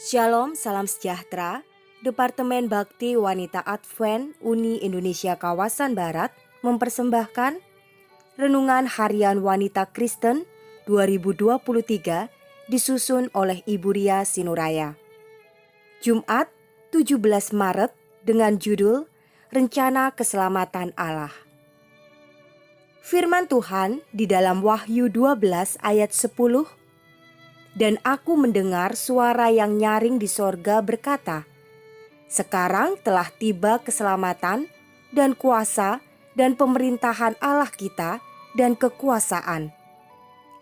Shalom, salam sejahtera. Departemen Bakti Wanita Advent Uni Indonesia Kawasan Barat mempersembahkan Renungan Harian Wanita Kristen 2023 disusun oleh Ibu Ria Sinuraya. Jumat 17 Maret dengan judul Rencana Keselamatan Allah. Firman Tuhan di dalam Wahyu 12 ayat 10, "Dan aku mendengar suara yang nyaring di sorga berkata, sekarang telah tiba keselamatan dan kuasa dan pemerintahan Allah kita dan kekuasaan.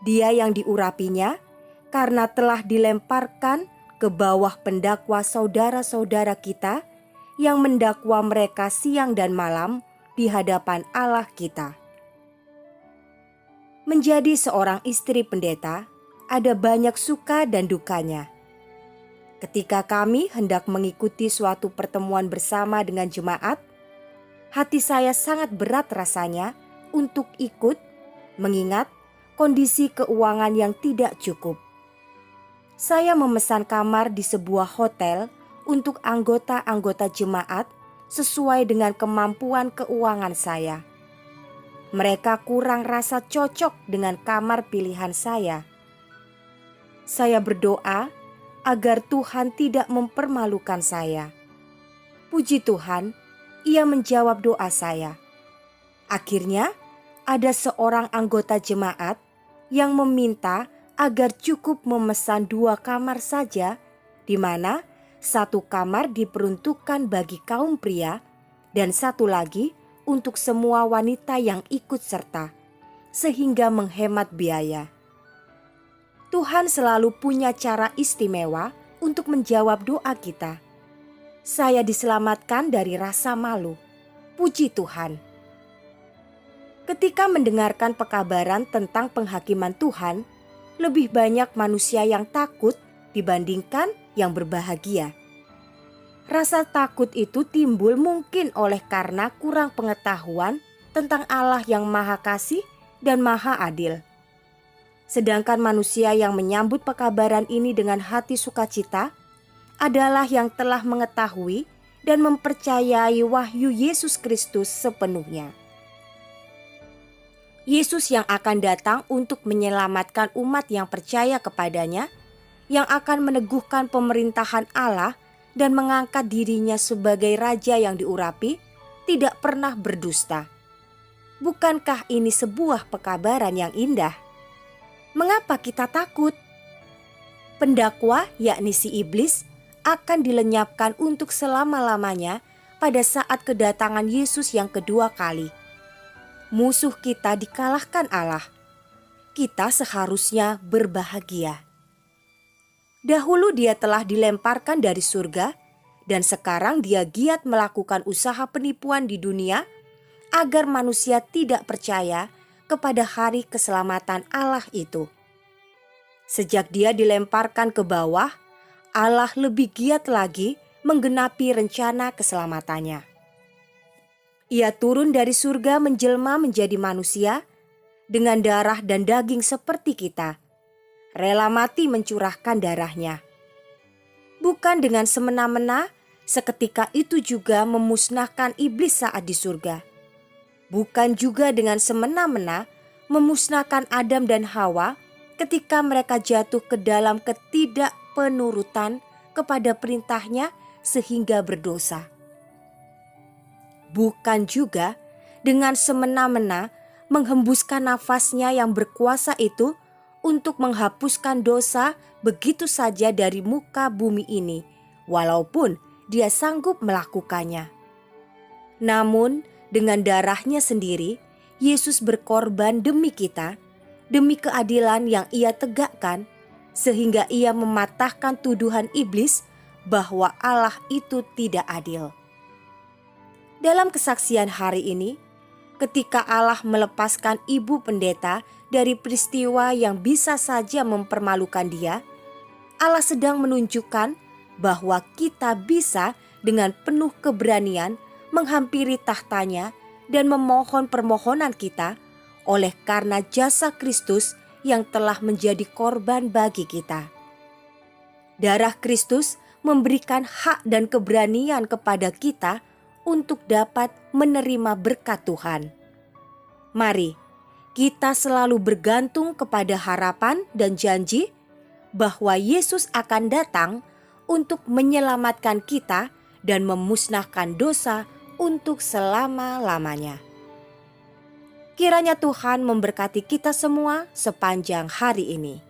Dia yang diurapinya karena telah dilemparkan ke bawah pendakwa saudara-saudara kita yang mendakwa mereka siang dan malam di hadapan Allah kita." Menjadi seorang istri pendeta ada banyak suka dan dukanya. Ketika kami hendak mengikuti suatu pertemuan bersama dengan jemaat, hati saya sangat berat rasanya untuk ikut, mengingat kondisi keuangan yang tidak cukup. Saya memesan kamar di sebuah hotel untuk anggota-anggota jemaat sesuai dengan kemampuan keuangan saya. Mereka kurang rasa cocok dengan kamar pilihan saya. Saya berdoa agar Tuhan tidak mempermalukan saya. Puji Tuhan, Ia menjawab doa saya. Akhirnya, ada seorang anggota jemaat yang meminta agar cukup memesan 2 kamar saja, di mana 1 kamar diperuntukkan bagi kaum pria dan 1 lagi untuk semua wanita yang ikut serta, sehingga menghemat biaya. Tuhan selalu punya cara istimewa untuk menjawab doa kita. Saya diselamatkan dari rasa malu. Puji Tuhan. Ketika mendengarkan pekabaran tentang penghakiman Tuhan, lebih banyak manusia yang takut dibandingkan yang berbahagia. Rasa takut itu timbul mungkin oleh karena kurang pengetahuan tentang Allah yang Maha Kasih dan Maha Adil. Sedangkan manusia yang menyambut pekabaran ini dengan hati sukacita adalah yang telah mengetahui dan mempercayai wahyu Yesus Kristus sepenuhnya. Yesus yang akan datang untuk menyelamatkan umat yang percaya kepadanya, yang akan meneguhkan pemerintahan Allah dan mengangkat dirinya sebagai raja yang diurapi, tidak pernah berdusta. Bukankah ini sebuah pekabaran yang indah? Mengapa kita takut? Pendakwa, yakni si iblis, akan dilenyapkan untuk selama-lamanya pada saat kedatangan Yesus yang kedua kali. Musuh kita dikalahkan Allah. Kita seharusnya berbahagia. Dahulu dia telah dilemparkan dari surga, dan sekarang dia giat melakukan usaha penipuan di dunia agar manusia tidak percaya kepada hari keselamatan Allah itu. Sejak dia dilemparkan ke bawah, Allah lebih giat lagi menggenapi rencana keselamatannya. Ia turun dari surga menjelma menjadi manusia dengan darah dan daging seperti kita, rela mati mencurahkan darahnya. Bukan dengan semena-mena, seketika itu juga memusnahkan iblis saat di surga. Bukan juga dengan semena-mena memusnahkan Adam dan Hawa ketika mereka jatuh ke dalam ketidakpenurutan kepada perintahnya sehingga berdosa. Bukan juga dengan semena-mena menghembuskan nafasnya yang berkuasa itu untuk menghapuskan dosa begitu saja dari muka bumi ini, walaupun dia sanggup melakukannya. Namun, dengan darahnya sendiri, Yesus berkorban demi kita, demi keadilan yang Ia tegakkan, sehingga Ia mematahkan tuduhan iblis bahwa Allah itu tidak adil. Dalam kesaksian hari ini, ketika Allah melepaskan ibu pendeta dari peristiwa yang bisa saja mempermalukan dia, Allah sedang menunjukkan bahwa kita bisa dengan penuh keberanian menghampiri tahtanya dan memohon permohonan kita oleh karena jasa Kristus yang telah menjadi korban bagi kita. Darah Kristus memberikan hak dan keberanian kepada kita untuk dapat menerima berkat Tuhan. Mari kita selalu bergantung kepada harapan dan janji bahwa Yesus akan datang untuk menyelamatkan kita dan memusnahkan dosa untuk selama-lamanya. Kiranya Tuhan memberkati kita semua sepanjang hari ini.